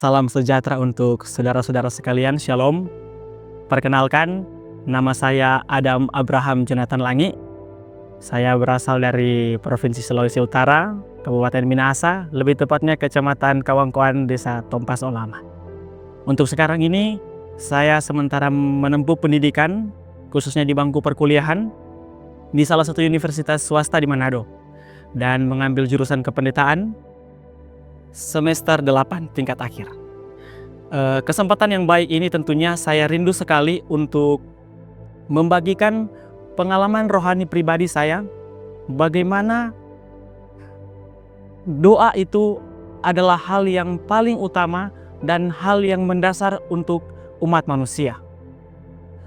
Salam sejahtera untuk saudara-saudara sekalian, Shalom. Perkenalkan, nama saya Adam Abraham Jonathan Langi. Saya berasal dari Provinsi Sulawesi Utara, Kabupaten Minahasa, lebih tepatnya Kecamatan Kawangkoan, Desa Tompas Olama. Untuk sekarang ini, saya sementara menempuh pendidikan, khususnya di bangku perkuliahan, di salah satu universitas swasta di Manado, dan mengambil jurusan kependetaan semester 8 tingkat akhir. Kesempatan yang baik ini tentunya saya rindu sekali untuk membagikan pengalaman rohani pribadi saya, bagaimana doa itu adalah hal yang paling utama dan hal yang mendasar untuk umat manusia.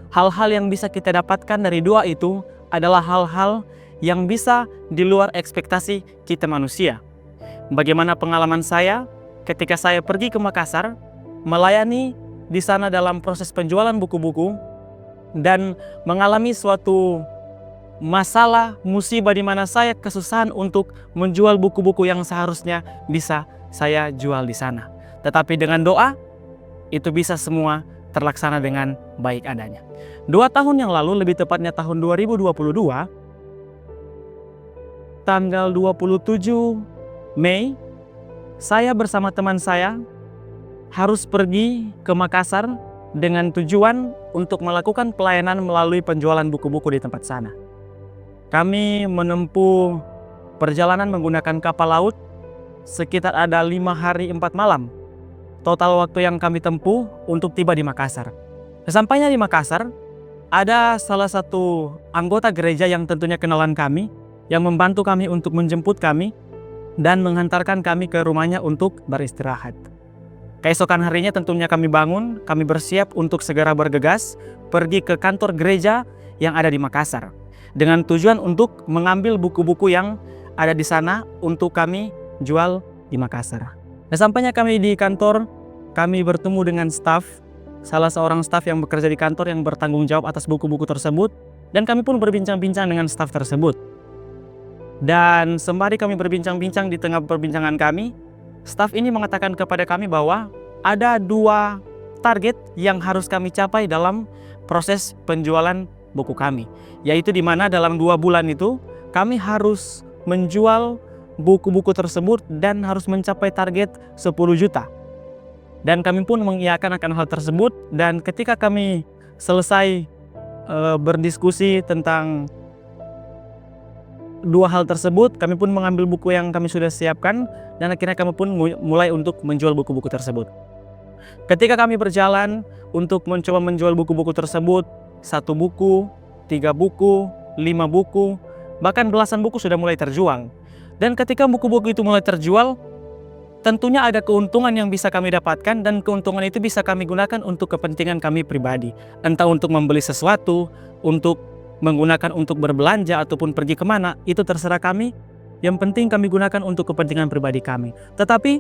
Hal-hal yang bisa kita dapatkan dari doa itu adalah hal-hal yang bisa di luar ekspektasi kita manusia. Bagaimana pengalaman saya ketika saya pergi ke Makassar, melayani di sana dalam proses penjualan buku-buku, dan mengalami suatu masalah, musibah di mana saya kesusahan untuk menjual buku-buku yang seharusnya bisa saya jual di sana. Tetapi dengan doa, itu bisa semua terlaksana dengan baik adanya. 2 tahun yang lalu, lebih tepatnya tahun 2022, tanggal 27 Mei, saya bersama teman saya harus pergi ke Makassar dengan tujuan untuk melakukan pelayanan melalui penjualan buku-buku di tempat sana. Kami menempuh perjalanan menggunakan kapal laut sekitar ada 5 hari 4 malam. Total waktu yang kami tempuh untuk tiba di Makassar. Sesampainya di Makassar, ada salah satu anggota gereja yang tentunya kenalan kami, yang membantu kami untuk menjemput kami dan menghantarkan kami ke rumahnya untuk beristirahat. Keesokan harinya tentunya kami bangun, kami bersiap untuk segera bergegas pergi ke kantor gereja yang ada di Makassar, dengan tujuan untuk mengambil buku-buku yang ada di sana untuk kami jual di Makassar. Sampainya kami di kantor, kami bertemu dengan staf, salah seorang staf yang bekerja di kantor yang bertanggung jawab atas buku-buku tersebut, dan kami pun berbincang-bincang dengan staf tersebut. Dan sembari kami berbincang-bincang, di tengah perbincangan kami, staf ini mengatakan kepada kami bahwa ada 2 target yang harus kami capai dalam proses penjualan buku kami, yaitu di mana dalam 2 bulan itu kami harus menjual buku-buku tersebut dan harus mencapai target 10 juta. Dan kami pun mengiyakan akan hal tersebut, dan ketika kami selesai berdiskusi tentang 2 hal tersebut, kami pun mengambil buku yang kami sudah siapkan, dan akhirnya kami pun mulai untuk menjual buku-buku tersebut. Ketika kami berjalan untuk mencoba menjual buku-buku tersebut, 1 buku, 3 buku, 5 buku, bahkan belasan buku sudah mulai terjual. Dan ketika buku-buku itu mulai terjual, tentunya ada keuntungan yang bisa kami dapatkan, dan keuntungan itu bisa kami gunakan untuk kepentingan kami pribadi. Entah untuk membeli sesuatu, untuk menggunakan untuk berbelanja, ataupun pergi kemana, itu terserah kami. Yang penting kami gunakan untuk kepentingan pribadi kami. Tetapi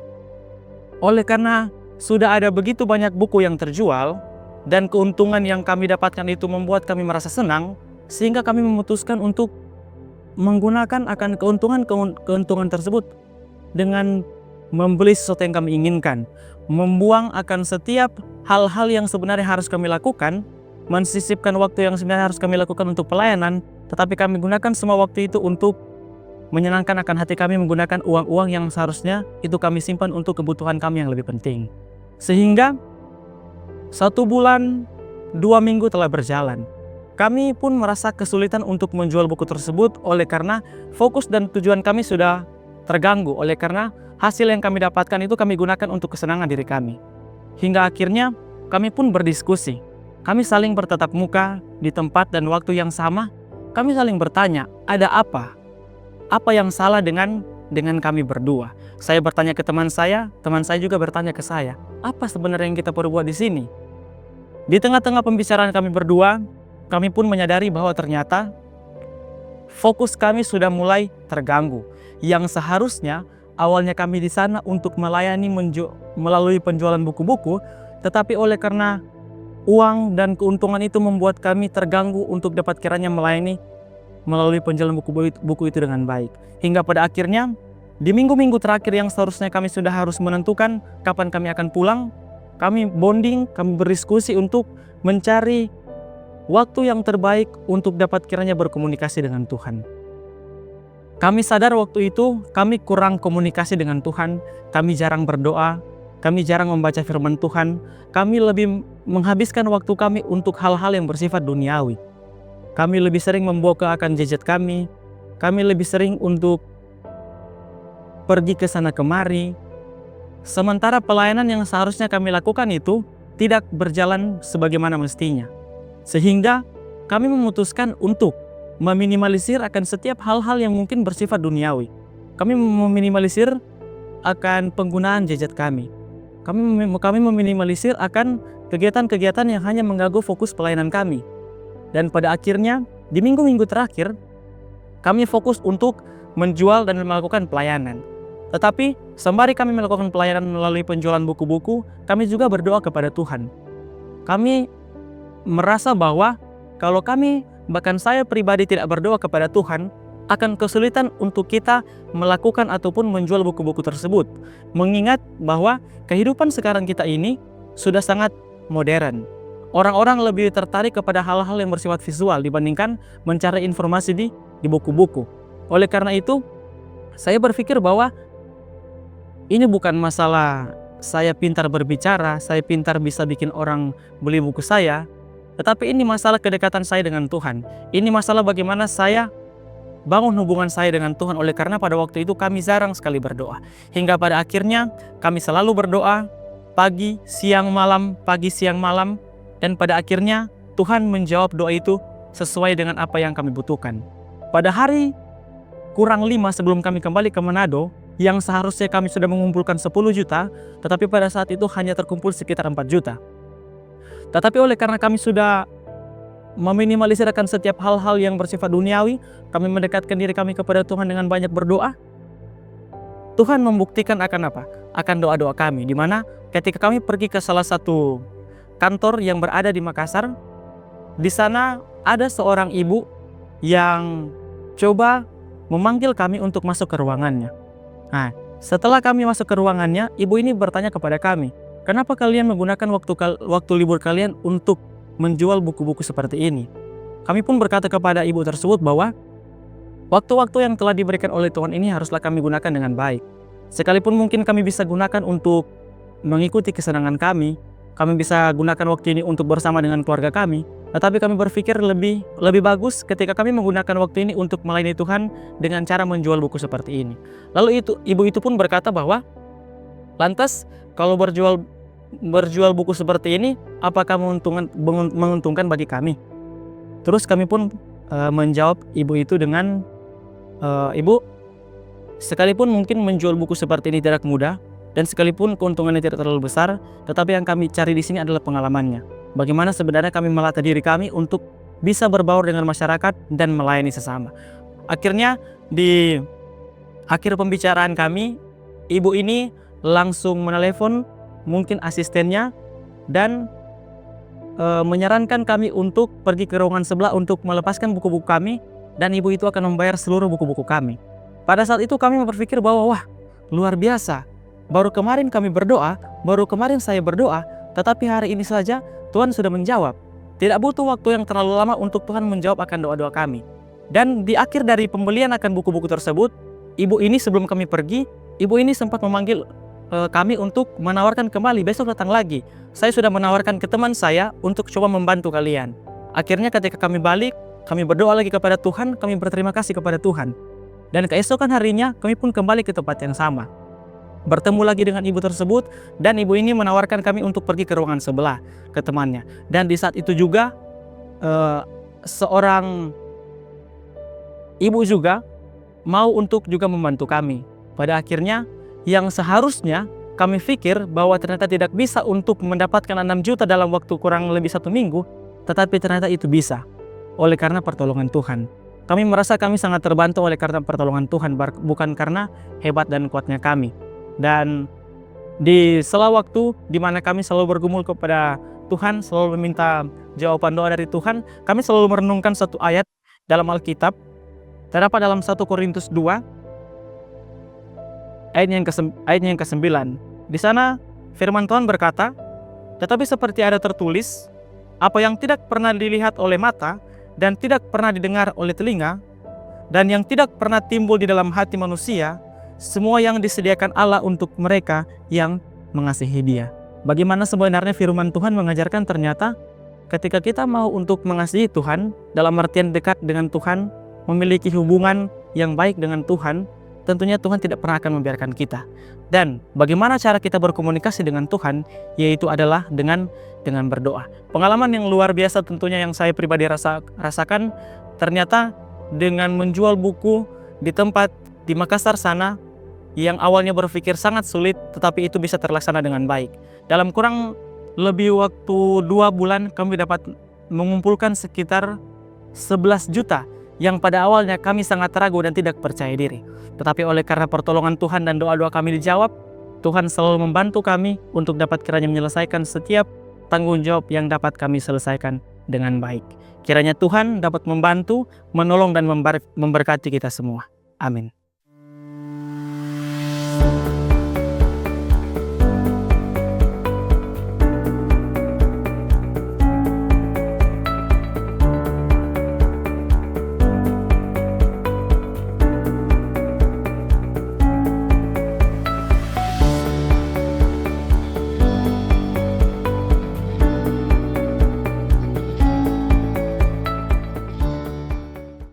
oleh karena sudah ada begitu banyak buku yang terjual, dan keuntungan yang kami dapatkan itu membuat kami merasa senang, sehingga kami memutuskan untuk menggunakan akan keuntungan tersebut dengan membeli sesuatu yang kami inginkan, membuang akan setiap hal-hal yang sebenarnya harus kami lakukan, mensisipkan waktu yang sebenarnya harus kami lakukan untuk pelayanan, tetapi kami gunakan semua waktu itu untuk menyenangkan akan hati kami, menggunakan uang-uang yang seharusnya itu kami simpan untuk kebutuhan kami yang lebih penting. Sehingga 1 bulan 2 minggu telah berjalan, kami pun merasa kesulitan untuk menjual buku tersebut, oleh karena fokus dan tujuan kami sudah terganggu, oleh karena hasil yang kami dapatkan itu kami gunakan untuk kesenangan diri kami. Hingga akhirnya kami pun berdiskusi. Kami saling bertatap muka di tempat dan waktu yang sama. Kami saling bertanya, ada apa? Apa yang salah dengan kami berdua? Saya bertanya ke teman saya juga bertanya ke saya, apa sebenarnya yang kita perlu buat di sini? Di tengah-tengah pembicaraan kami berdua, kami pun menyadari bahwa ternyata fokus kami sudah mulai terganggu. Yang seharusnya awalnya kami di sana untuk melayani melalui penjualan buku-buku, tetapi oleh karena uang dan keuntungan itu membuat kami terganggu untuk dapat kiranya melayani melalui penjualan buku itu dengan baik. Hingga pada akhirnya Di minggu-minggu terakhir yang seharusnya kami sudah harus menentukan kapan kami akan pulang, kami bonding, kami berdiskusi untuk mencari waktu yang terbaik untuk dapat kiranya berkomunikasi dengan Tuhan. Kami sadar waktu itu kami kurang komunikasi dengan Tuhan, kami jarang berdoa, kami jarang membaca firman Tuhan, kami lebih menghabiskan waktu kami untuk hal-hal yang bersifat duniawi. Kami lebih sering membuka akan gadget kami lebih sering untuk pergi ke sana kemari. Sementara pelayanan yang seharusnya kami lakukan itu tidak berjalan sebagaimana mestinya. Sehingga kami memutuskan untuk meminimalisir akan setiap hal-hal yang mungkin bersifat duniawi. Kami meminimalisir akan penggunaan gadget kami. Kami meminimalisir akan kegiatan-kegiatan yang hanya mengganggu fokus pelayanan kami. Dan pada akhirnya, di minggu-minggu terakhir, kami fokus untuk menjual dan melakukan pelayanan. Tetapi, sembari kami melakukan pelayanan melalui penjualan buku-buku, kami juga berdoa kepada Tuhan. Kami merasa bahwa kalau kami, bahkan saya pribadi tidak berdoa kepada Tuhan, akan kesulitan untuk kita melakukan ataupun menjual buku-buku tersebut. Mengingat bahwa kehidupan sekarang kita ini sudah sangat modern. Orang-orang lebih tertarik kepada hal-hal yang bersifat visual dibandingkan mencari informasi di buku-buku. Oleh karena itu, saya berpikir bahwa ini bukan masalah saya pintar berbicara, saya pintar bisa bikin orang beli buku saya, tetapi ini masalah kedekatan saya dengan Tuhan. Ini masalah bagaimana saya bangun hubungan saya dengan Tuhan. Oleh karena pada waktu itu kami jarang sekali berdoa. Hingga pada akhirnya kami selalu berdoa pagi, siang, malam. Dan pada akhirnya Tuhan menjawab doa itu sesuai dengan apa yang kami butuhkan. Pada hari kurang 5 sebelum kami kembali ke Manado, yang seharusnya kami sudah mengumpulkan 10 juta, tetapi pada saat itu hanya terkumpul sekitar 4 juta. Tetapi oleh karena kami sudah meminimalisirkan setiap hal-hal yang bersifat duniawi, kami mendekatkan diri kami kepada Tuhan dengan banyak berdoa, Tuhan membuktikan akan apa? Akan doa-doa kami, di mana ketika kami pergi ke salah satu kantor yang berada di Makassar, di sana ada seorang ibu yang coba memanggil kami untuk masuk ke ruangannya. Nah, setelah kami masuk ke ruangannya, ibu ini bertanya kepada kami, kenapa kalian menggunakan waktu libur kalian untuk menjual buku-buku seperti ini? Kami pun berkata kepada ibu tersebut bahwa waktu-waktu yang telah diberikan oleh Tuhan ini haruslah kami gunakan dengan baik. Sekalipun mungkin kami bisa gunakan untuk mengikuti kesenangan kami bisa gunakan waktu ini untuk bersama dengan keluarga kami, tetapi kami berpikir lebih bagus ketika kami menggunakan waktu ini untuk melayani Tuhan dengan cara menjual buku seperti ini. Lalu ibu itu pun berkata bahwa, lantas kalau berjual buku seperti ini, apakah menguntungkan bagi kami? Terus kami pun menjawab ibu itu dengan, ibu, sekalipun mungkin menjual buku seperti ini tidak mudah, dan sekalipun keuntungannya tidak terlalu besar, tetapi yang kami cari di sini adalah pengalamannya. Bagaimana sebenarnya kami melatih diri kami untuk bisa berbaur dengan masyarakat dan melayani sesama. Akhirnya di akhir pembicaraan kami, ibu ini langsung menelepon mungkin asistennya dan menyarankan kami untuk pergi ke ruangan sebelah untuk melepaskan buku-buku kami, dan ibu itu akan membayar seluruh buku-buku kami. Pada saat itu kami berpikir bahwa wah, luar biasa. Baru kemarin kami berdoa, baru kemarin saya berdoa, tetapi hari ini saja Tuhan sudah menjawab. Tidak butuh waktu yang terlalu lama untuk Tuhan menjawab akan doa-doa kami. Dan di akhir dari pembelian akan buku-buku tersebut, ibu ini sebelum kami pergi, ibu ini sempat memanggil kami untuk menawarkan kembali, besok datang lagi. Saya sudah menawarkan ke teman saya untuk coba membantu kalian. Akhirnya ketika kami balik, kami berdoa lagi kepada Tuhan, kami berterima kasih kepada Tuhan. Dan keesokan harinya kami pun kembali ke tempat yang sama. Bertemu lagi dengan ibu tersebut, dan ibu ini menawarkan kami untuk pergi ke ruangan sebelah ke temannya. Dan di saat itu juga seorang ibu juga mau untuk juga membantu kami. Pada akhirnya yang seharusnya kami pikir bahwa ternyata tidak bisa untuk mendapatkan 6 juta dalam waktu kurang lebih 1 minggu, tetapi ternyata itu bisa oleh karena pertolongan Tuhan. Kami merasa kami sangat terbantu oleh karena pertolongan Tuhan, bukan karena hebat dan kuatnya kami. Dan di sela waktu di mana kami selalu bergumul kepada Tuhan, selalu meminta jawaban doa dari Tuhan, kami selalu merenungkan satu ayat dalam Alkitab, terdapat dalam 1 Korintus 2 ayatnya yang ke-9. Di sana firman Tuhan berkata, "Tetapi seperti ada tertulis, apa yang tidak pernah dilihat oleh mata dan tidak pernah didengar oleh telinga dan yang tidak pernah timbul di dalam hati manusia, semua yang disediakan Allah untuk mereka yang mengasihi Dia." Bagaimana sebenarnya firman Tuhan mengajarkan ternyata ketika kita mau untuk mengasihi Tuhan, dalam artian dekat dengan Tuhan, memiliki hubungan yang baik dengan Tuhan, tentunya Tuhan tidak pernah akan membiarkan kita. Dan bagaimana cara kita berkomunikasi dengan Tuhan, yaitu adalah dengan berdoa. Pengalaman yang luar biasa tentunya yang saya pribadi rasakan, ternyata dengan menjual buku di tempat di Makassar sana, yang awalnya berpikir sangat sulit, tetapi itu bisa terlaksana dengan baik. Dalam kurang lebih waktu 2 bulan kami dapat mengumpulkan sekitar 11 juta yang pada awalnya kami sangat ragu dan tidak percaya diri. Tetapi oleh karena pertolongan Tuhan dan doa-doa kami dijawab, Tuhan selalu membantu kami untuk dapat kiranya menyelesaikan setiap tanggung jawab yang dapat kami selesaikan dengan baik. Kiranya Tuhan dapat membantu, menolong dan memberkati kita semua. Amin.